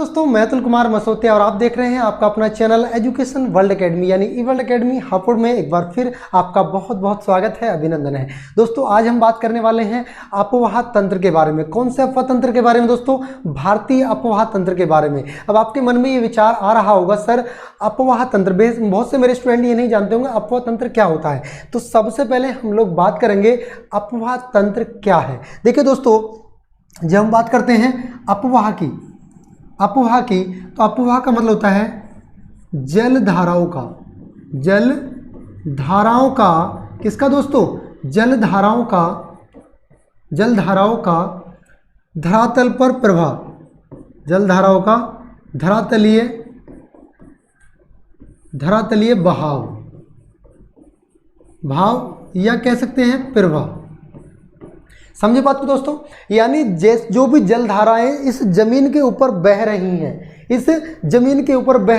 दोस्तों, मैं अतुल कुमार मसोतिया और आप देख रहे हैं आपका अपना चैनल एजुकेशन वर्ल्ड एकेडमी यानी ई वर्ल्ड एकेडमी हापुड़ में। एक बार फिर आपका बहुत बहुत स्वागत है, अभिनंदन है। दोस्तों, आज हम बात करने वाले हैं अपवाह तंत्र के बारे में। कौन से अपवाह तंत्र के बारे में दोस्तों? भारतीय अपवाह तंत्र के बारे में। अब आपके मन में ये विचार आ रहा होगा, सर अपवाह तंत्र, बहुत से मेरे स्टूडेंट ये नहीं जानते होंगे अपवाह तंत्र क्या होता है। तो सबसे पहले हम लोग बात करेंगे अपवाह तंत्र क्या है। देखिए दोस्तों, जब हम बात करते हैं अपवाह की, तो अपवाह का मतलब होता है जल धाराओं का किसका दोस्तों? जल धाराओं का धरातल पर प्रभाव। जल धाराओं का धरातलीय भाव या कह सकते हैं प्रभाव। समझे बात को दोस्तों? यानी जो भी जल धाराएं इस जमीन के ऊपर बह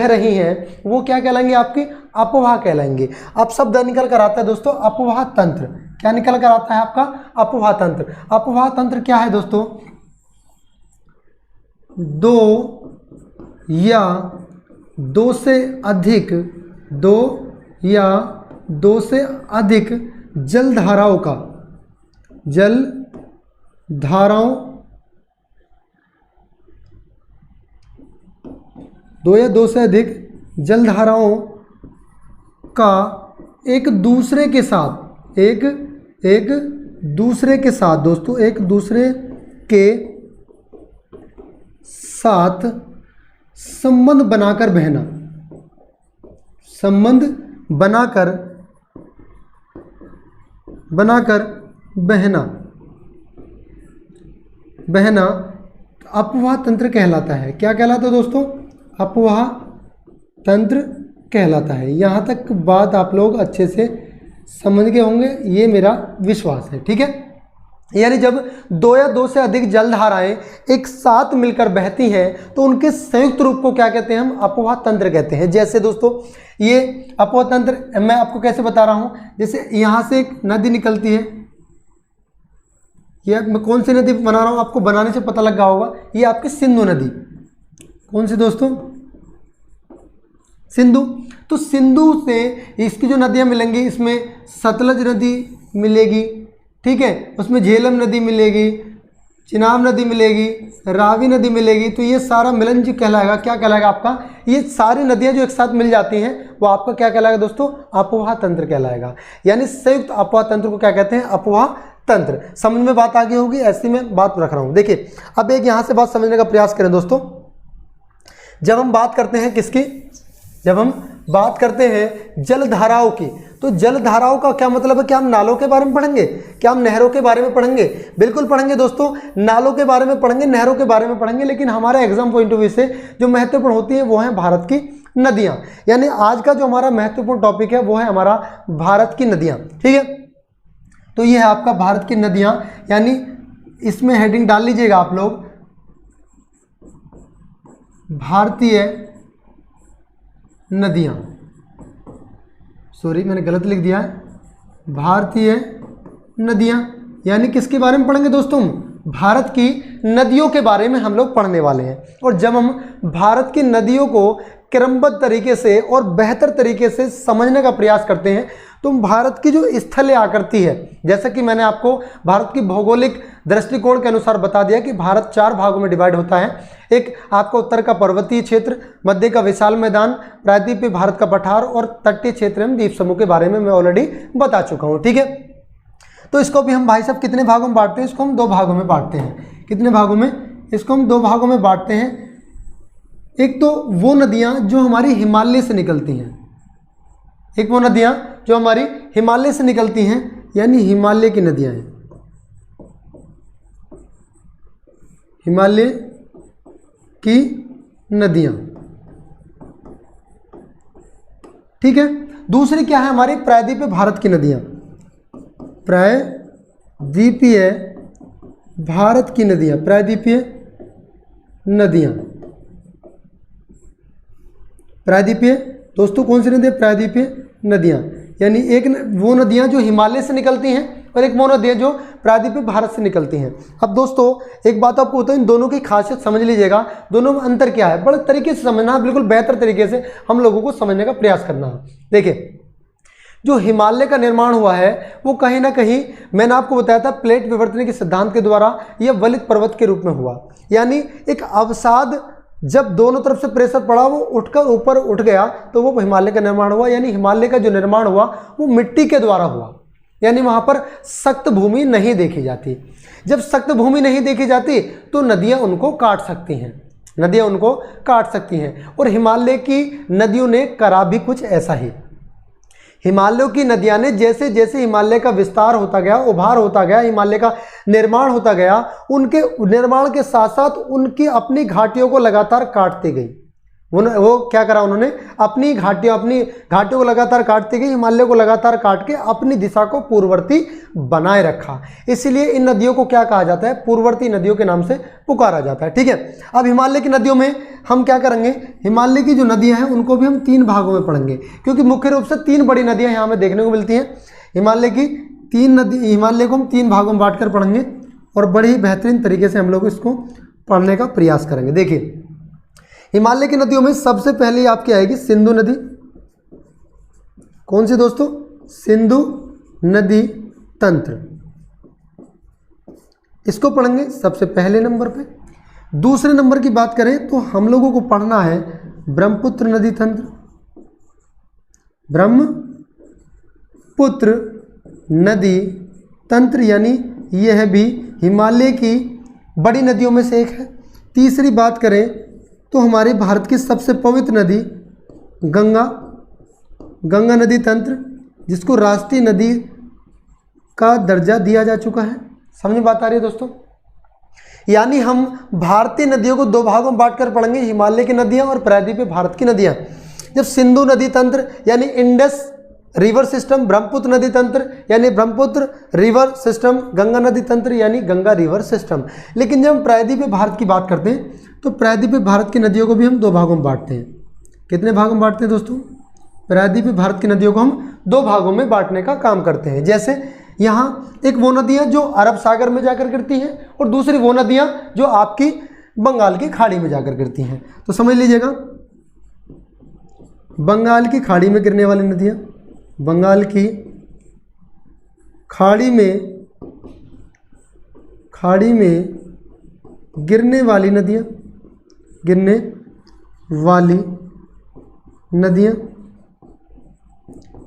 रही हैं, वो क्या कहलाएंगे? आपकी अपवाह कहलाएंगे। अब शब्द निकल कर आता है दोस्तों अपवाह तंत्र। क्या निकल कर आता है आपका? अपवाह तंत्र। अपवाह तंत्र क्या है दोस्तों? दो या दो से अधिक जल धाराओं का एक दूसरे के साथ संबंध बनाकर बहना अपवाह तंत्र कहलाता है। क्या कहलाता है दोस्तों? अपवाह तंत्र कहलाता है। यहाँ तक बात आप लोग अच्छे से समझ गए होंगे, ये मेरा विश्वास है। ठीक है, यानी जब दो या दो से अधिक जल धाराएं एक साथ मिलकर बहती हैं तो उनके संयुक्त रूप को क्या कहते हैं? हम अपवाह तंत्र कहते हैं। जैसे दोस्तों ये अपवाह तंत्र मैं आपको कैसे बता रहा हूँ, जैसे यहाँ से एक नदी निकलती है, ये मैं कौन सी नदी बना रहा हूँ आपको बनाने से पता लग गया होगा, ये आपकी सिंधु नदी। कौन सी दोस्तों? सिंधु। तो सिंधु से इसकी जो नदियाँ मिलेंगी, इसमें सतलज नदी मिलेगी, ठीक है, उसमें झेलम नदी मिलेगी, चिनाब नदी मिलेगी, रावी नदी मिलेगी। तो ये सारा मिलन जी कहलाएगा। क्या कहलाएगा आपका? ये सारी नदियां जो एक साथ मिल जाती हैं वो आपका क्या कहलाएगा दोस्तों? अपवाह तंत्र कहलाएगा। यानी संयुक्त अपवाह तंत्र को क्या कहते हैं? अपवाह तंत्र। समझ में बात आ गई होगी, ऐसी मैं बात रख रहा हूं। देखिए, अब एक यहां से बात समझने का प्रयास करें दोस्तों। जब हम बात करते हैं किसकी? जब हम बात करते हैं जल धाराओं की, तो जल धाराओं का क्या मतलब है? क्या हम नालों के बारे में पढ़ेंगे? क्या हम नहरों के बारे में पढ़ेंगे? बिल्कुल पढ़ेंगे दोस्तों, नालों के बारे में पढ़ेंगे, नहरों के बारे में पढ़ेंगे। लेकिन हमारे एग्जाम पॉइंट ऑफ व्यू से जो महत्वपूर्ण होती है वो है भारत की नदियां। यानी आज का जो हमारा महत्वपूर्ण टॉपिक है वो है हमारा भारत की नदियां। ठीक है, तो ये है आपका भारत की नदियां। यानी इसमें हेडिंग डाल लीजिएगा आप लोग, भारतीय नदियां। सॉरी, मैंने गलत लिख दिया है, भारतीय नदियां। यानी किसके बारे में पढ़ेंगे दोस्तों? भारत की नदियों के बारे में हम लोग पढ़ने वाले हैं। और जब हम भारत की नदियों को क्रमबद्ध तरीके से और बेहतर तरीके से समझने का प्रयास करते हैं तो भारत की जो स्थलीय आकृति है, जैसा कि मैंने आपको भारत की भौगोलिक दृष्टिकोण के अनुसार बता दिया कि भारत 4 भागों में डिवाइड होता है। एक आपका उत्तर का पर्वतीय क्षेत्र, मध्य का विशाल मैदान, प्रायद्वीपीय भारत का पठार और तटीय क्षेत्र एवं द्वीप समूह के बारे में मैं ऑलरेडी बता चुका हूँ। ठीक है, तो इसको भी हम भाई साहब कितने भागों में बांटते हैं? इसको हम 2 भागों में बांटते हैं। कितने भागों में? इसको हम 2 भागों में बांटते हैं। एक तो वो नदियाँ जो हमारी हिमालय से निकलती हैं, एक वो नदियाँ जो हमारी हिमालय से निकलती हैं, यानी हिमालय की नदियाँ हैं, हिमालय की नदियाँ। ठीक है, दूसरी क्या है? हमारी प्रायद्वीपीय भारत की नदियाँ, प्रायद्वीपीय भारत की नदियाँ, प्रायद्वीपीय नदियाँ। प्रायद्वीपीय दोस्तों कौन सी नदियाँ? प्रायद्वीपीय नदियाँ। यानी एक वो नदियाँ जो हिमालय से निकलती हैं और एक वो नदियाँ जो प्रायद्वीप भारत से निकलती हैं। अब दोस्तों एक बात आपको बताऊं, इन दोनों की खासियत समझ लीजिएगा, दोनों में अंतर क्या है, बड़े तरीके से समझना, बिल्कुल बेहतर तरीके से हम लोगों को समझने का प्रयास करना है। देखिए जो हिमालय का निर्माण हुआ है वो कहीं ना कहीं मैंने आपको बताया था प्लेट विवर्तन के सिद्धांत के द्वारा यह वलित पर्वत के रूप में हुआ, यानी एक अवसाद जब दोनों तरफ से प्रेशर पड़ा वो उठकर ऊपर उठ गया तो वो हिमालय का निर्माण हुआ। यानी हिमालय का जो निर्माण हुआ वो मिट्टी के द्वारा हुआ, यानी वहाँ पर सख्त भूमि नहीं देखी जाती। जब सख्त भूमि नहीं देखी जाती तो नदियाँ उनको काट सकती हैं, नदियाँ उनको काट सकती हैं। और हिमालय की नदियों ने करा भी कुछ ऐसा ही। हिमालयों की नदियाँ ने जैसे जैसे हिमालय का विस्तार होता गया, उभार होता गया, हिमालय का निर्माण होता गया, उनके निर्माण के साथ साथ उनकी अपनी घाटियों को लगातार काटती गई। वो क्या करा उन्होंने, अपनी घाटियों को लगातार काटती गई, हिमालय को लगातार काट के अपनी दिशा को पूर्ववर्ती बनाए रखा। इसीलिए इन नदियों को क्या कहा जाता है, पूर्ववर्ती नदियों के नाम से पुकारा जाता है। ठीक है, अब हिमालय की नदियों में हम क्या करेंगे, हिमालय की जो नदियां हैं उनको भी हम 3 भागों में पढ़ेंगे, क्योंकि मुख्य रूप से 3 बड़ी नदियां यहाँ हमें देखने को मिलती हैं। हिमालय की 3 नदी, हिमालय को हम 3 भागों में बांटकर पढ़ेंगे और बड़े ही बेहतरीन तरीके से हम लोग इसको पढ़ने का प्रयास करेंगे। देखिए हिमालय की नदियों में सबसे पहले आपकी आएगी सिंधु नदी। कौन सी दोस्तों, सिंधु नदी तंत्र, इसको पढ़ेंगे सबसे पहले नंबर पे। दूसरे नंबर की बात करें तो हम लोगों को पढ़ना है ब्रह्मपुत्र नदी तंत्र। ब्रह्मपुत्र नदी तंत्र यानी यह भी हिमालय की बड़ी नदियों में से एक है। तीसरी बात करें तो हमारे भारत की सबसे पवित्र नदी गंगा नदी तंत्र, जिसको राष्ट्रीय नदी का दर्जा दिया जा चुका है। समझ में बात आ रही है दोस्तों, यानी हम भारतीय नदियों को 2 भागों में बांटकर पढ़ेंगे, हिमालय की नदियां और प्रायद्वीपीय भारत की नदियां। जब सिंधु नदी तंत्र यानी इंडस रिवर सिस्टम, ब्रह्मपुत्र नदी तंत्र यानी ब्रह्मपुत्र रिवर सिस्टम, गंगा नदी तंत्र यानी गंगा रिवर सिस्टम। लेकिन जब हम प्रायद्वीपीय भारत की बात करते हैं तो प्रायद्वीपीय भारत की नदियों को भी हम 2 भागों में बांटते हैं। कितने भागों में बांटते हैं दोस्तों, प्रायद्वीपीय भारत की नदियों को हम 2 भागों में बांटने का काम करते हैं। जैसे यहाँ एक वो नदियाँ जो अरब सागर में जाकर गिरती हैं और दूसरी वो नदियाँ जो आपकी बंगाल की खाड़ी में जाकर गिरती हैं। तो समझ लीजिएगा, बंगाल की खाड़ी में गिरने वाली नदियाँ, बंगाल की खाड़ी में गिरने वाली नदियाँ,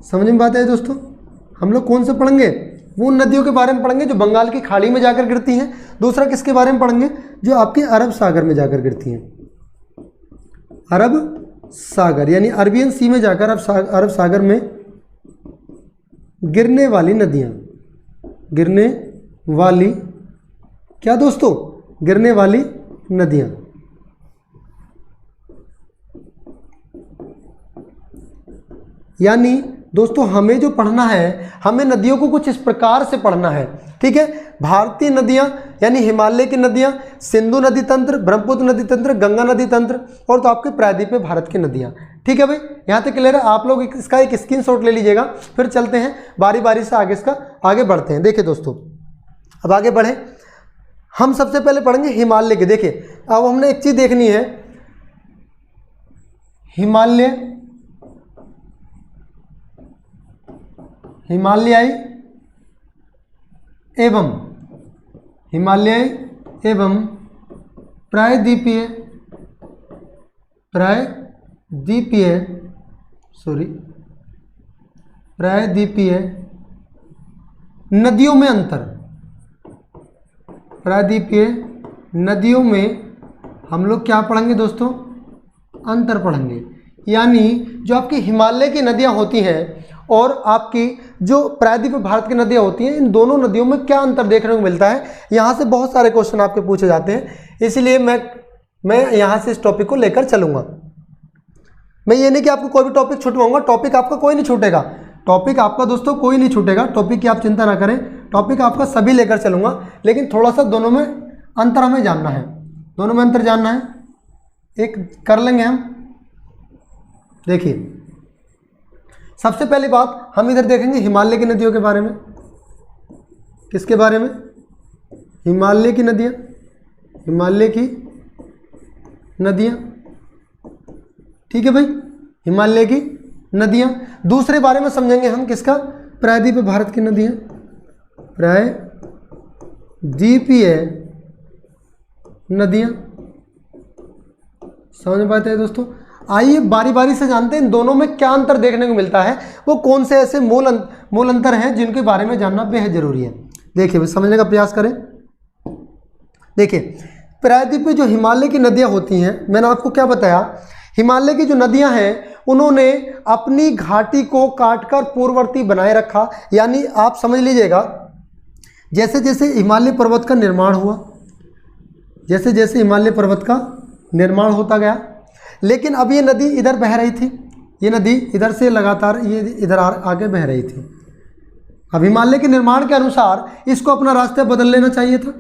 समझ में बात है दोस्तों। हम लोग कौन से पढ़ेंगे, वो उन नदियों के बारे में पढ़ेंगे जो बंगाल की खाड़ी में जाकर गिरती हैं। दूसरा किसके बारे में पढ़ेंगे, जो आपके अरब सागर में जाकर गिरती हैं। अरब सागर यानी अरबियन सी में जाकर अरब सागर में गिरने वाली नदियाँ, गिरने वाली क्या दोस्तों, गिरने वाली नदियाँ। यानी दोस्तों हमें जो पढ़ना है, हमें नदियों को कुछ इस प्रकार से पढ़ना है। ठीक है, भारतीय नदियां यानी हिमालय की नदियां, सिंधु नदी तंत्र, ब्रह्मपुत्र नदी तंत्र, गंगा नदी तंत्र और तो आपके प्रायद्वीपीय भारत की नदियां। ठीक है भाई, यहाँ तक क्लियर है। आप लोग इसका एक स्क्रीनशॉट ले लीजिएगा, फिर चलते हैं बारी बारी से आगे बढ़ते हैं। देखिए दोस्तों, अब आगे बढ़े, हम सबसे पहले पढ़ेंगे हिमालय के। देखिए अब हमने एक चीज देखनी है, हिमालयाई एवं प्रायद्वीपीय नदियों में अंतर, प्रायद्वीपीय नदियों में हम लोग क्या पढ़ेंगे दोस्तों, अंतर पढ़ेंगे। यानी जो आपकी हिमालय की नदियां होती हैं और आपकी जो प्रायद्वीपीय भारत की नदियां होती हैं, इन दोनों नदियों में क्या अंतर देखने को मिलता है। यहाँ से बहुत सारे क्वेश्चन आपके पूछे जाते हैं, इसलिए मैं यहाँ से इस टॉपिक को लेकर चलूँगा। मैं ये नहीं कि आपको कोई भी टॉपिक छुटवाऊंगा, टॉपिक आपका कोई नहीं छूटेगा, टॉपिक आपका दोस्तों कोई नहीं छूटेगा, टॉपिक की आप चिंता ना करें, टॉपिक आपका सभी लेकर चलूँगा। लेकिन थोड़ा सा दोनों में अंतर हमें जानना है, दोनों में अंतर जानना है, एक कर लेंगे हम। देखिए सबसे पहली बात हम इधर देखेंगे हिमालय की नदियों के बारे में। किसके बारे में? हिमालय की नदियाँ, हिमालय की नदियाँ, ठीक है भाई, हिमालय की नदियाँ। दूसरे बारे में समझेंगे हम किसका? प्रायद्वीपीय भारत की नदियाँ, प्रायद्वीपीय नदियाँ। समझ पाते हैं दोस्तों? आइए बारी बारी से जानते हैं इन दोनों में क्या अंतर देखने को मिलता है, वो कौन से ऐसे मूल अंतर हैं जिनके बारे में जानना बेहद जरूरी है। देखिए समझने का प्रयास करें। देखिए प्रायद्वीपीय जो हिमालय की नदियाँ होती हैं, मैंने आपको क्या बताया, हिमालय की जो नदियाँ हैं उन्होंने अपनी घाटी को काटकर पूर्ववर्ती बनाए रखा। यानी आप समझ लीजिएगा, जैसे जैसे हिमालय पर्वत का निर्माण हुआ, जैसे जैसे हिमालय पर्वत का निर्माण होता गया, लेकिन अब ये नदी इधर बह रही थी, ये नदी इधर से लगातार ये इधर आगे बह रही थी। अब हिमालय के निर्माण के अनुसार इसको अपना रास्ता बदल लेना चाहिए था,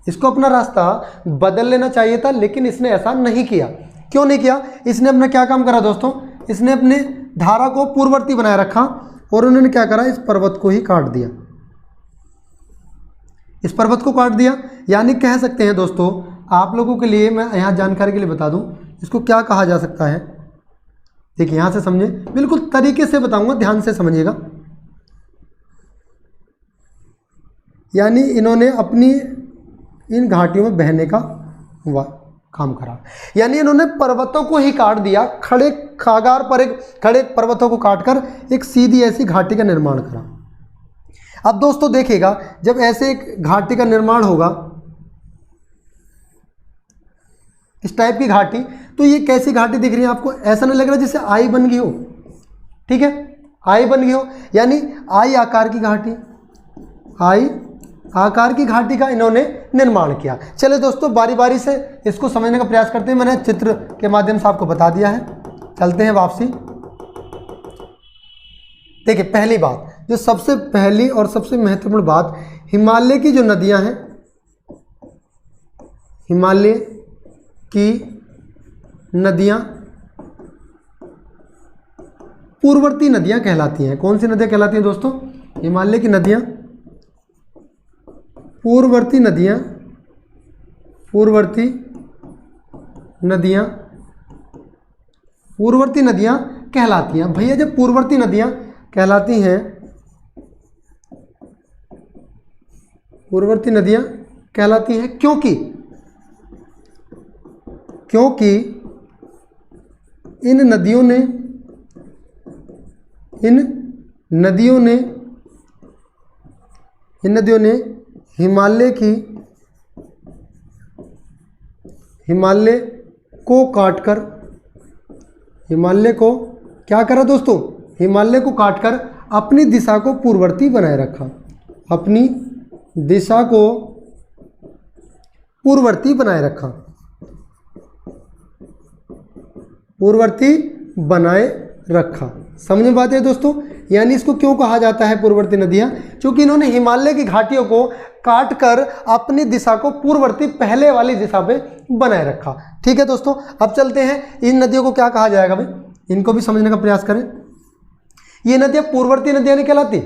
इसको अपना रास्ता बदल लेना चाहिए था, लेकिन इसने ऐसा नहीं किया। क्यों नहीं किया? इसने अपना क्या काम करा दोस्तों, इसने अपने धारा को पूर्ववर्ती बनाए रखा और उन्होंने क्या करा, इस पर्वत को ही काट दिया, इस पर्वत को काट दिया। यानी कह सकते हैं दोस्तों, आप लोगों के लिए मैं यहाँ जानकारी के लिए बता दूँ, इसको क्या कहा जा सकता है। देखिए यहाँ से समझे, बिल्कुल तरीके से बताऊंगा, ध्यान से समझिएगा। यानी इन्होंने अपनी इन घाटियों में बहने का काम करा, यानी इन्होंने पर्वतों को ही काट दिया, खड़े खागार पर एक खड़े पर्वतों को काटकर एक सीधी ऐसी घाटी का निर्माण करा। अब दोस्तों देखिएगा, जब ऐसे एक घाटी का निर्माण होगा, इस टाइप की घाटी, तो ये कैसी घाटी दिख रही है आपको? ऐसा नहीं लग रहा जैसे आई बन गई हो, ठीक है, आई बन गई हो, यानी आई आकार की घाटी, आई आकार की घाटी का इन्होंने निर्माण किया। चलिए दोस्तों बारी बारी से इसको समझने का प्रयास करते हैं। मैंने चित्र के माध्यम से आपको बता दिया है, चलते हैं वापसी। देखिए पहली बात, जो सबसे पहली और सबसे महत्वपूर्ण बात, हिमालय की जो नदियां हैं, हिमालय की नदियां पूर्ववर्ती नदियां कहलाती हैं। कौन सी नदियां कहलाती हैं दोस्तों? हिमालय की नदियां पूर्ववर्ती नदियां, पूर्ववर्ती नदियां, पूर्ववर्ती नदियां कहलाती हैं। भैया जब पूर्ववर्ती नदियां कहलाती हैं, पूर्ववर्ती नदियां कहलाती हैं क्योंकि इन नदियों ने हिमालय को काटकर, हिमालय को क्या करा दोस्तों? हिमालय को काटकर अपनी दिशा को पूर्ववर्ती बनाए रखा, अपनी दिशा को पूर्ववर्ती बनाए रखा, पूर्ववर्ती बनाए रखा। समझ में बात है दोस्तों? यानी इसको क्यों कहा जाता है पूर्ववर्ती नदियां? क्योंकि इन्होंने हिमालय की घाटियों को काटकर अपनी दिशा को पूर्ववर्ती पहले वाली दिशा पे बनाए रखा। ठीक है दोस्तों, अब चलते हैं, इन नदियों को क्या कहा जाएगा भाई, इनको भी समझने का प्रयास करें। ये नदियां पूर्ववर्ती नदियां नहीं कहलाती,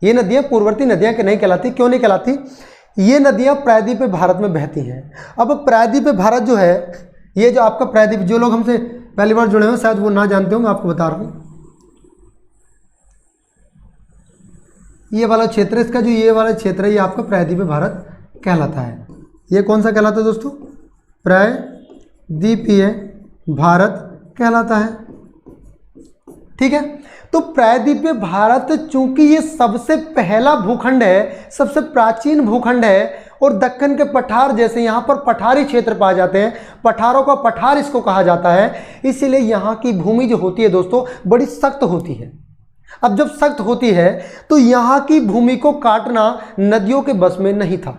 ये नदियां पूर्ववर्ती नदियां नहीं कहलाती। क्यों नहीं कहलाती? ये नदियां प्रायद्वीपीय भारत में बहती हैं। अब प्रायद्वीपीय भारत जो है, ये जो आपका प्रायद्वीप, जो लोग हमसे पहली बार जुड़े हुए शायद वो ना जानते होंगे, आपको बता रहा हूँ। ये वाला क्षेत्र, इसका जो ये वाला क्षेत्र है, ये आपका प्रायद्वीपीय भारत कहलाता है। ये कौन सा कहलाता है दोस्तों? प्रायद्वीपीय भारत कहलाता है। ठीक है, तो प्रायद्वीपीय भारत चूंकि ये सबसे पहला भूखंड है, सबसे प्राचीन भूखंड है, और दक्कन के पठार जैसे यहाँ पर पठारी क्षेत्र पाए जाते हैं, पठारों का पठार इसको कहा जाता है, इसीलिए यहाँ की भूमि जो होती है दोस्तों बड़ी सख्त होती है। अब जब सख्त होती है तो यहाँ की भूमि को काटना नदियों के बस में नहीं था।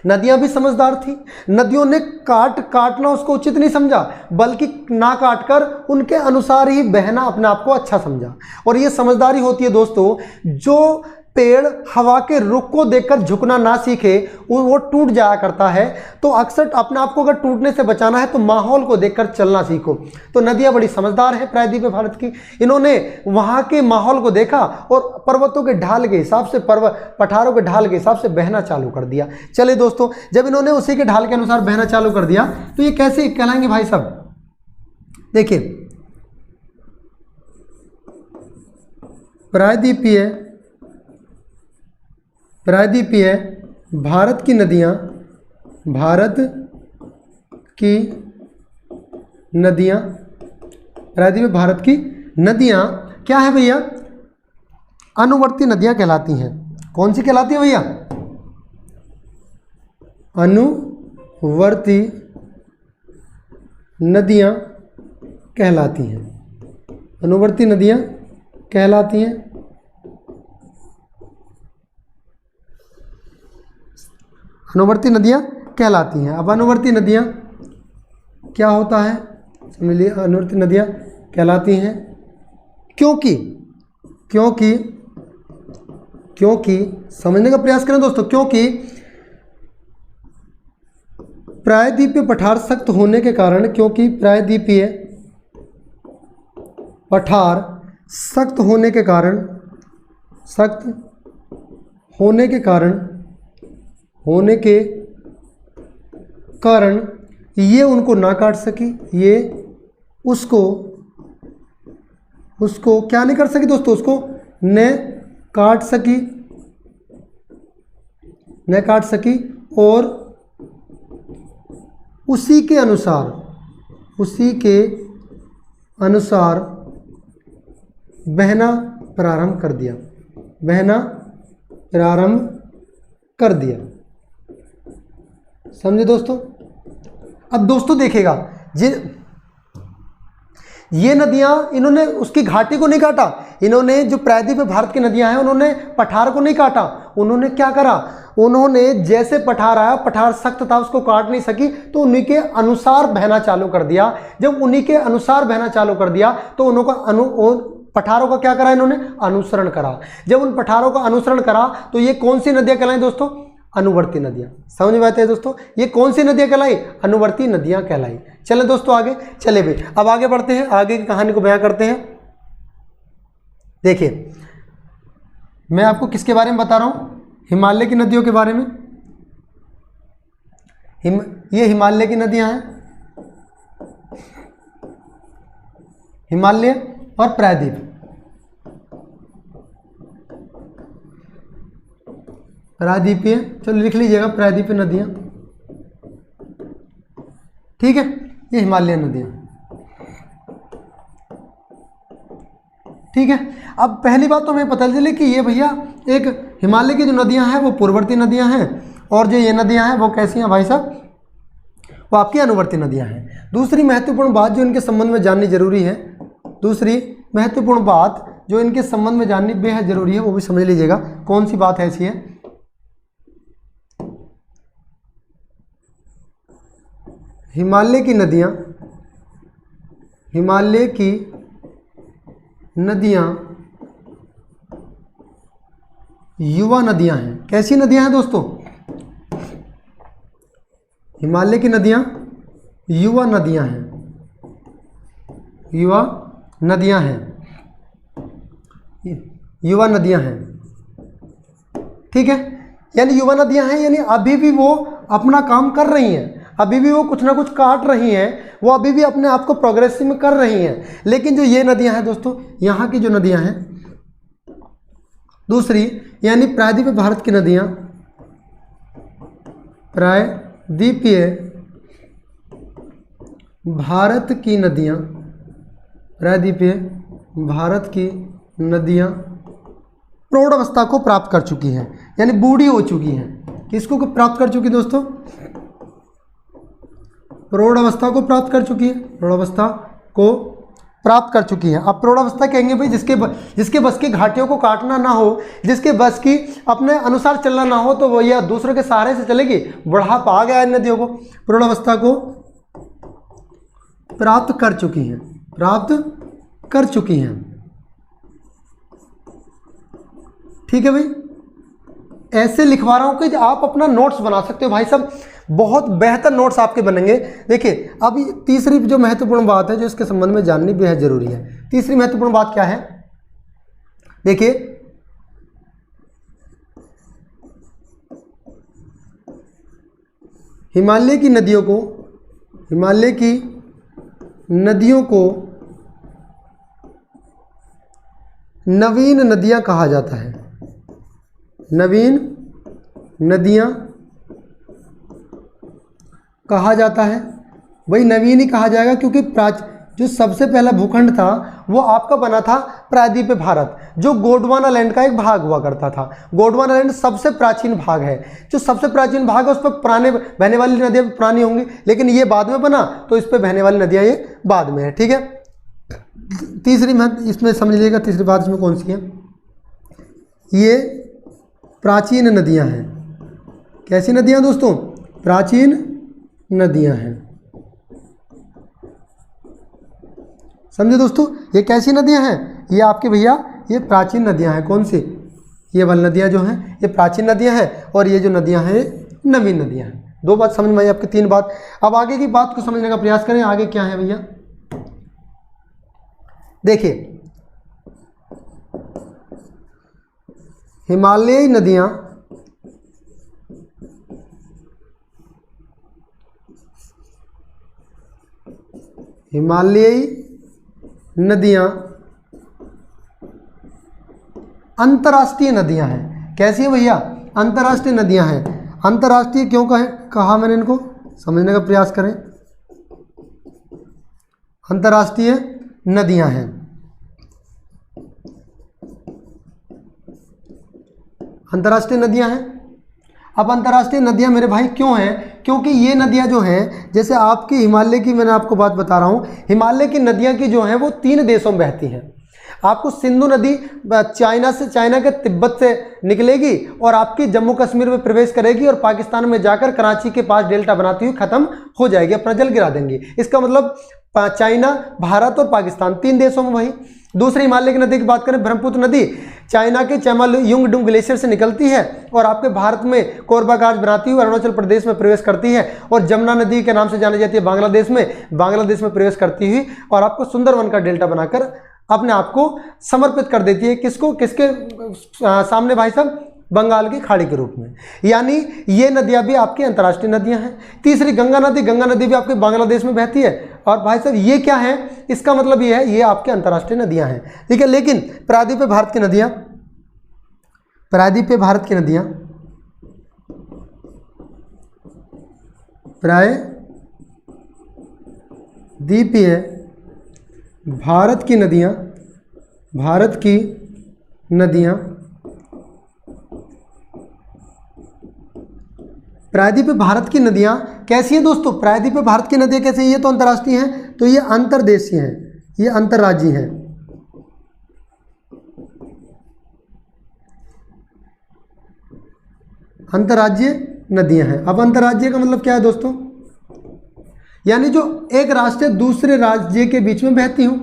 नदियां भी समझदार थी, नदियों ने काटना उसको उचित नहीं समझा, बल्कि ना काटकर उनके अनुसार ही बहना अपने आप को अच्छा समझा। और ये समझदारी होती है दोस्तों, जो पेड़ हवा के रुख को देखकर झुकना ना सीखे, वो टूट जाया करता है। तो अक्सर अपने आप को अगर टूटने से बचाना है तो माहौल को देखकर चलना सीखो। तो नदियाँ बड़ी समझदार है प्रायद्वीपीय भारत की। इन्होंने वहाँ के माहौल को देखा और पर्वतों के ढाल के हिसाब से, पठारों के ढाल के हिसाब से बहना चालू कर दिया। चलिए दोस्तों, जब इन्होंने उसी के ढाल के अनुसार बहना चालू कर दिया तो ये कैसे कहलाएंगे भाई साहब? देखिए, प्रायद्वीपीय भारत की नदियाँ, प्रायद्वीपीय भारत की नदियाँ क्या है भैया? अनुवर्ती नदियाँ कहलाती हैं। कौन सी कहलाती है भैया? अनुवर्ती नदियाँ कहलाती हैं। अनुवर्ती नदियाँ कहलाती हैं। अनुवर्ती नदियाँ कहलाती हैं। अब अनुवर्ती नदियाँ क्या होता है समझ लीजिए। अनुवर्ती नदियाँ कहलाती हैं क्योंकि समझने का प्रयास करें दोस्तों, क्योंकि प्रायद्वीपीय पठार सख्त होने के कारण, प्रायद्वीपीय पठार सख्त होने के कारण ये उनको ना काट सकी, ये उसको क्या नहीं कर सकी दोस्तों? उसको न काट सकी और उसी के अनुसार बहना प्रारंभ कर दिया। समझे दोस्तों? अब दोस्तों देखिएगा, ये नदियाँ, इन्होंने उसकी घाटी को नहीं काटा। इन्होंने जो प्रायद्वीपीय भारत की नदियाँ हैं उन्होंने पठार को नहीं काटा। उन्होंने क्या करा? उन्होंने जैसे पठार आया, पठार सख्त था, उसको काट नहीं सकी, तो उन्हीं के अनुसार बहना चालू कर दिया। जब उन्हीं के अनुसार बहना चालू कर दिया तो उन पठारों का क्या करा? इन्होंने अनुसरण करा। जब उन पठारों का अनुसरण करा तो ये कौन सी नदियाँ कहलाई दोस्तों? अनुवर्ती नदियाँ। समझ में आते हैं दोस्तों? ये कौन सी नदियाँ कहलाई? अनुवर्ती नदियाँ कहलाई। चले दोस्तों आगे, चले भाई अब आगे बढ़ते हैं, आगे की कहानी को बयां करते हैं। देखिए, मैं आपको किसके बारे में बता रहा हूँ? हिमालय की नदियों के बारे में। ये हिमालय की नदियाँ हैं, हिमालय और प्रायद्वीप। प्रायद्वीपीय, चलो लिख लीजिएगा प्रायद्वीपीय नदियाँ, ठीक है। ये हिमालय नदियाँ, ठीक है। अब पहली बात तो हमें पता चली कि ये भैया एक हिमालय की जो नदियाँ हैं वो पूर्ववर्ती नदियाँ हैं, और जो ये नदियाँ हैं वो कैसी हैं भाई साहब? वो आपकी अनुवर्ती नदियाँ हैं। दूसरी महत्वपूर्ण बात जो इनके संबंध में जाननी जरूरी है, बेहद जरूरी है, वो भी समझ लीजिएगा। कौन सी बात ऐसी है? हिमालय की नदियाँ युवा नदियाँ हैं। कैसी नदियाँ हैं दोस्तों? हिमालय की नदियाँ युवा नदियाँ हैं, ठीक है। यानी युवा नदियाँ हैं, यानी अभी भी वो अपना काम कर रही हैं, अभी भी वो कुछ ना कुछ काट रही हैं, वो अभी भी अपने आप को प्रोग्रेसिव में कर रही हैं। लेकिन जो ये नदियां हैं दोस्तों, यहाँ की जो नदियां हैं दूसरी, यानी प्रायद्वीपीय भारत की नदियां, प्रायद्वीपीय भारत की नदियां प्रौढ़ अवस्था को प्राप्त कर चुकी हैं, यानी बूढ़ी हो चुकी हैं। किसको प्राप्त कर चुकी दोस्तों? प्रौढ़ अवस्था को प्राप्त कर चुकी है। अब प्रौढ़ अवस्था कहेंगे भाई जिसके बस की घाटियों को काटना ना हो, जिसके बस की अपने अनुसार चलना ना हो, तो वो या दूसरों के सहारे से चलेगी। बुढ़ापा आ गया इन नदियों को, प्रौढ़ अवस्था को प्राप्त कर चुकी हैं, ठीक है भाई। ऐसे लिखवा रहा हूँ कि आप अपना नोट्स बना सकते हो भाई साहब, बहुत बेहतर नोट्स आपके बनेंगे। देखिए अब तीसरी जो महत्वपूर्ण बात है जो इसके संबंध में जाननी बेहद जरूरी है। तीसरी महत्वपूर्ण बात क्या है, देखिए हिमालय की नदियों को नवीन नदियां कहा जाता है। नवीन नदियां कहा जाता है, वही नवीन ही कहा जाएगा क्योंकि जो सबसे पहला भूखंड था वो आपका बना था प्रायद्वीपीय भारत, जो गोंडवाना लैंड का एक भाग हुआ करता था। गोंडवाना लैंड सबसे प्राचीन भाग है, जो सबसे प्राचीन भाग है उस पर पुराने बहने वाली नदियाँ पुरानी होंगी, लेकिन ये बाद में बना तो इस पर बहने वाली नदियाँ ये बाद में है। ठीक है, तीसरी महत्व इसमें समझ लीजिएगा, तीसरी बात इसमें कौन सी है, ये प्राचीन नदियाँ हैं। कैसी नदियाँ दोस्तों, प्राचीन नदियाँ हैं। समझे दोस्तों, ये कैसी नदियां हैं, ये आपके भैया ये प्राचीन नदियां हैं। कौन सी, ये वाली नदियां जो हैं ये प्राचीन नदियां हैं, और ये जो नदियां हैं नवीन नदियां हैं। दो बात समझ में आई आपकी, तीन बात। अब आगे की बात को समझने का प्रयास करें, आगे क्या है भैया, देखिए हिमालयी नदियां अंतर्राष्ट्रीय नदियां हैं। कैसी है भैया, अंतर्राष्ट्रीय नदियां हैं। अंतर्राष्ट्रीय क्यों कहा मैंने, इनको समझने का प्रयास करें। अंतर्राष्ट्रीय नदियां हैं, अंतर्राष्ट्रीय नदियां हैं। अब अंतर्राष्ट्रीय नदियां मेरे भाई क्यों हैं, क्योंकि ये नदियां जो हैं, जैसे आपकी हिमालय की मैंने आपको बात बता रहा हूँ, हिमालय की नदियां की जो हैं वो 3 देशों में बहती हैं। आपको सिंधु नदी चाइना के तिब्बत से निकलेगी और आपकी जम्मू कश्मीर में प्रवेश करेगी और पाकिस्तान में जाकर कराची के पास डेल्टा बनाती हुई खत्म हो जाएगी, अपना जल गिरा देंगी। इसका मतलब चाइना, भारत और पाकिस्तान 3 देशों में। वही दूसरी हिमालय की नदी की बात करें, ब्रह्मपुत्र नदी चाइना के चेमालुंगडुंग ग्लेशियर से निकलती है और आपके भारत में कोरबा घाट बनाती हुई अरुणाचल प्रदेश में प्रवेश करती है, और जमुना नदी के नाम से जानी जाती है बांग्लादेश में प्रवेश करती हुई और आपको सुंदरवन का डेल्टा बनाकर अपने आप को समर्पित कर देती है। किसको, किसके सामने भाई साहब, बंगाल की खाड़ी के रूप में। यानी ये नदियां भी आपकी अंतर्राष्ट्रीय नदियां हैं। तीसरी गंगा नदी भी आपके बांग्लादेश में बहती है, और भाई साहब ये क्या है, इसका मतलब ये है ये आपके अंतर्राष्ट्रीय नदियां हैं। ठीक है, लेकिन प्रायद्वीपीय भारत की नदियां, प्रायद्वीपीय भारत की नदियां, प्रायद्वीपीय भारत की नदियां, प्रायद्वीपीय भारत की नदियां कैसी हैं दोस्तों, प्रायद्वीपीय भारत की नदियां कैसी हैं, ये तो अंतर्राष्ट्रीय हैं, तो ये अंतर्देशीय हैं, ये अंतर्राज्यीय हैं। अंतर्राज्यीय नदियां हैं। अब अंतर्राज्यीय का मतलब क्या है दोस्तों, यानी जो एक राष्ट्र दूसरे राज्य के बीच में बहती हूं,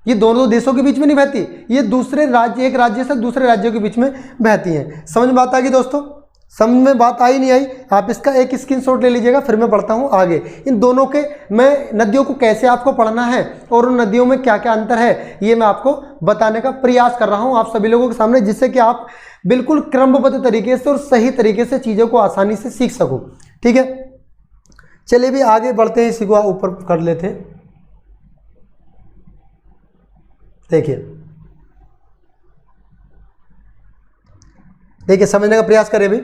ये दोनों देशों के बीच में नहीं बहती, ये दूसरे राज्य, एक राज्य से दूसरे राज्यों के बीच में बहती हैं। समझ में बात आ गई दोस्तों, समझ में बात आई नहीं आई, आप इसका एक स्क्रीनशॉट ले लीजिएगा, फिर मैं पढ़ता हूँ आगे। इन दोनों के, मैं नदियों को कैसे आपको पढ़ना है और उन नदियों में क्या क्या अंतर है, ये मैं आपको बताने का प्रयास कर रहा हूँ आप सभी लोगों के सामने, जिससे कि आप बिल्कुल क्रमबद्ध तरीके से और सही तरीके से चीज़ों को आसानी से सीख सको। ठीक है, चलिए भी आगे बढ़ते हैं, इसी को ऊपर कर लेते हैं। देखिए समझने का प्रयास करें भी।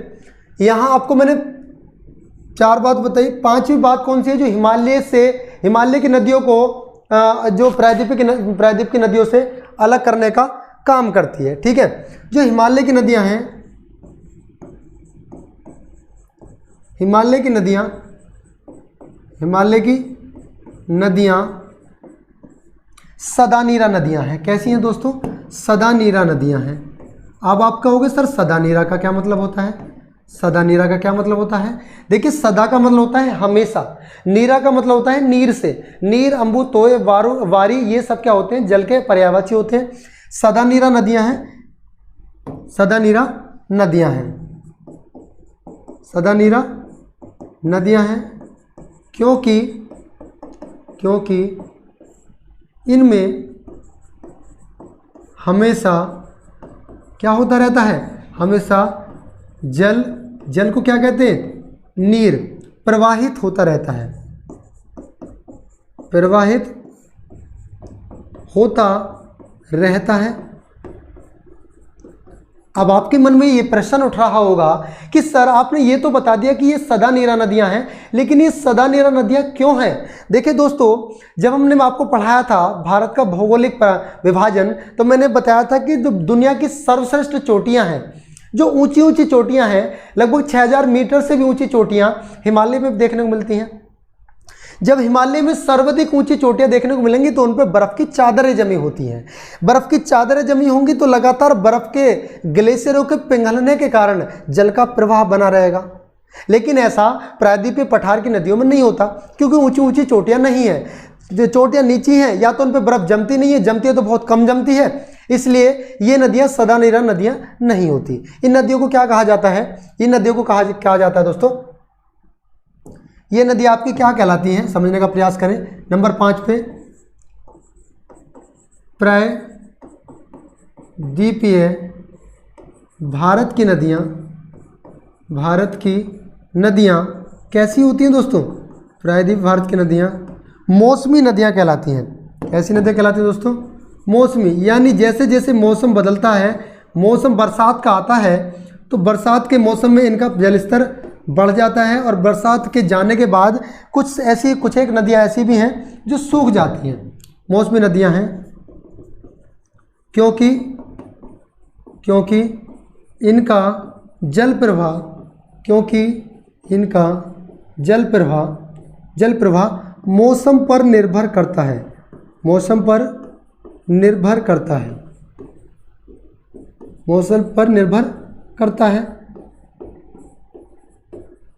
यहाँ आपको मैंने 4 बात बताई, 5वीं बात कौन सी है, जो हिमालय की नदियों को जो प्रायद्वीप की नदियों से अलग करने का काम करती है। ठीक है, जो हिमालय की नदियाँ हैं, हिमालय की नदियाँ सदानीरा नदियाँ हैं। कैसी हैं दोस्तों, सदानीरा नदियाँ हैं। अब आप कहोगे सर सदानीरा का क्या मतलब होता है, सदानीरा का क्या मतलब होता है, देखिए सदा का मतलब होता है हमेशा, नीरा का मतलब होता है नीर से, नीर, अम्बु, तोय, वारी, ये सब क्या होते हैं, जल के पर्यायवाची होते हैं। सदानीरा नदियाँ हैं, सदानीरा नदियाँ हैं। सदा नीरा नदियां हैं क्योंकि इनमें हमेशा क्या होता रहता है, हमेशा जल को क्या कहते हैं, नीर प्रवाहित होता रहता है, प्रवाहित होता रहता है। अब आपके मन में ये प्रश्न उठ रहा होगा कि सर आपने ये तो बता दिया कि ये सदा नीरा नदियां हैं, लेकिन ये सदा नीरा नदियां क्यों हैं? देखिए दोस्तों, जब हमने आपको पढ़ाया था भारत का भौगोलिक विभाजन, तो मैंने बताया था कि जो दुनिया की सर्वश्रेष्ठ चोटियां हैं, जो ऊंची ऊंची चोटियां हैं, लगभग 6000 मीटर से भी ऊंची चोटियां हिमालय में देखने को मिलती हैं। जब हिमालय में सर्वाधिक ऊंची चोटियां देखने को मिलेंगी तो उन पर बर्फ की चादरें जमी होती हैं। बर्फ की चादरें जमी होंगी तो लगातार बर्फ के ग्लेशियरों के पिघलने के कारण जल का प्रवाह बना रहेगा। लेकिन ऐसा प्रायद्वीपीय पठार की नदियों में नहीं होता, क्योंकि ऊंची ऊंची चोटियां नहीं है, जो चोटियां नीची हैं, या तो उन पर बर्फ जमती नहीं है, जमती है तो बहुत कम जमती है, इसलिए ये नदियां सदा नीरा नदियां नहीं होती। इन नदियों को क्या कहा जाता है? इन नदियों को कहा जाता है दोस्तों, ये नदी आपकी क्या कहलाती हैं, समझने का प्रयास करें। नंबर 5 पे प्रायद्वीपीय भारत की नदियाँ कैसी होती हैं दोस्तों? प्रायद्वीप भारत की नदियाँ मौसमी नदियाँ कहलाती हैं। ऐसी नदियाँ कहलाती हैं दोस्तों मौसमी, यानी जैसे जैसे मौसम बदलता है, मौसम बरसात का आता है, तो बरसात के मौसम में इनका जलस्तर बढ़ जाता है, और बरसात के जाने के बाद कुछ एक नदियाँ ऐसी भी हैं जो सूख जाती हैं, मौसमी नदियाँ हैं, क्योंकि इनका जल प्रवाह मौसम पर निर्भर करता है, मौसम पर निर्भर करता है।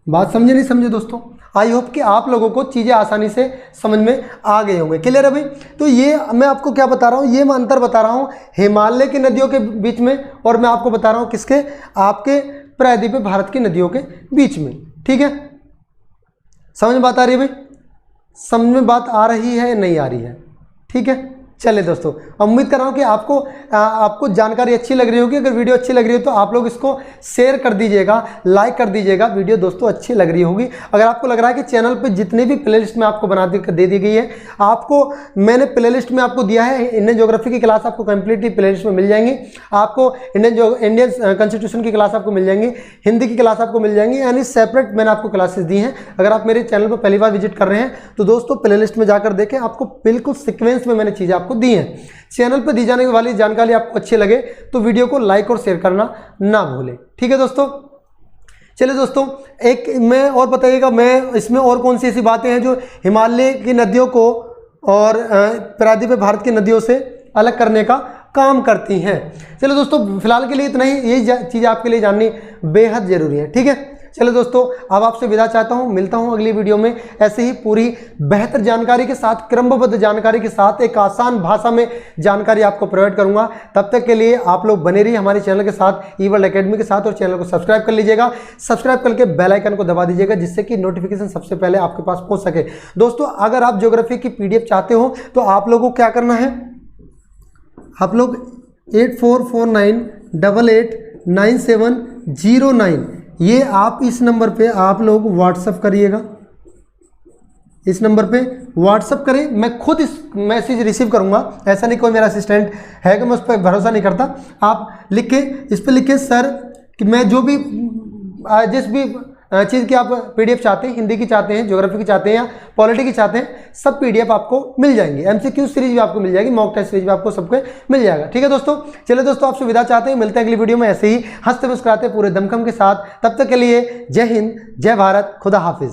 बात समझे नहीं समझे दोस्तों? आई होप कि आप लोगों को चीज़ें आसानी से समझ में आ गए होंगे। क्लियर है भाई? तो ये मैं आपको क्या बता रहा हूँ, ये मैं अंतर बता रहा हूँ हिमालय की नदियों के बीच में, और मैं आपको बता रहा हूँ किसके, आपके प्रायद्वीपीय भारत की नदियों के बीच में। ठीक है, समझ में बात आ रही है भाई? समझ में बात आ रही है या नहीं आ रही है? ठीक है, चलिए दोस्तों, उम्मीद कर रहा हूँ कि आपको जानकारी अच्छी लग रही होगी। अगर वीडियो अच्छी लग रही हो तो आप लोग इसको शेयर कर दीजिएगा, लाइक कर दीजिएगा। वीडियो दोस्तों अच्छी लग रही होगी। अगर आपको लग रहा है कि चैनल पे जितनी भी प्लेलिस्ट में आपको बना दे दी गई है, आपको मैंने प्लेलिस्ट में आपको दिया है, इंडियन ज्योग्राफी की क्लास आपको कंप्लीटली प्लेलिस्ट में मिल जाएंगी, आपको इंडियन कॉन्स्टिट्यूशन की क्लास आपको मिल जाएंगी, हिंदी की क्लास आपको मिल जाएंगी, यानी सेपरेट मैंने आपको क्लासेस दी हैं। अगर आप मेरे चैनल पर पहली बार विजिट कर रहे हैं तो दोस्तों प्लेलिस्ट में जाकर देखें, आपको बिल्कुल सीक्वेंस में मैंने चीज़ें आपको दी हैं। चैनल पर दी जाने वाली जानकारी आपको अच्छी लगे तो वीडियो को लाइक और शेयर करना ना भूलें। ठीक है दोस्तों, चलिए दोस्तों, एक मैं और बताइएगा, मैं इसमें और कौन सी ऐसी बातें हैं जो हिमालय की नदियों को और प्रायद्वीपीय भारत की नदियों से अलग करने का काम करती हैं। चलिए दोस्तों, फिलहाल के लिए इतना ही, ये चीज़ आपके लिए जाननी बेहद जरूरी है। ठीक है, चलो दोस्तों, अब आपसे विदा चाहता हूं, मिलता हूं अगली वीडियो में ऐसे ही पूरी बेहतर जानकारी के साथ, क्रमबद्ध जानकारी के साथ, एक आसान भाषा में जानकारी आपको प्रोवाइड करूंगा। तब तक के लिए आप लोग बने रहिए हमारे चैनल के साथ, ईवर्ल्ड एकेडमी के साथ, और चैनल को सब्सक्राइब कर लीजिएगा। सब्सक्राइब करके बेल आइकन को दबा दीजिएगा, जिससे कि नोटिफिकेशन सबसे पहले आपके पास पहुंच सके। दोस्तों, अगर आप ज्योग्राफी की PDF चाहते हो तो आप लोगों को क्या करना है, आप लोग 8449889709, ये आप इस नंबर पे आप लोग व्हाट्सअप करिएगा, इस नंबर पे व्हाट्सअप करें। मैं खुद इस मैसेज रिसीव करूंगा, ऐसा नहीं कोई मेरा असिस्टेंट है कि मैं उस पर भरोसा नहीं करता। आप लिख के इस पर लिखे सर कि मैं जो भी जिस भी चीज़ की आप PDF चाहते हैं, हिंदी की चाहते हैं, ज्योग्राफी की चाहते हैं या पॉलिटी की चाहते हैं, सब PDF आपको मिल जाएंगी। MCQ सीरीज भी आपको मिल जाएगी, मॉक टेस्ट सीरीज भी आपको सबके मिल जाएगा। ठीक है दोस्तों, चलिए दोस्तों, आपसे विदा चाहते हैं, मिलते हैं अगली वीडियो में ऐसे ही हंसते मुस्कुराते पूरे दमखम के साथ। तब तक के लिए जय हिंद, जय भारत, खुदा हाफिज।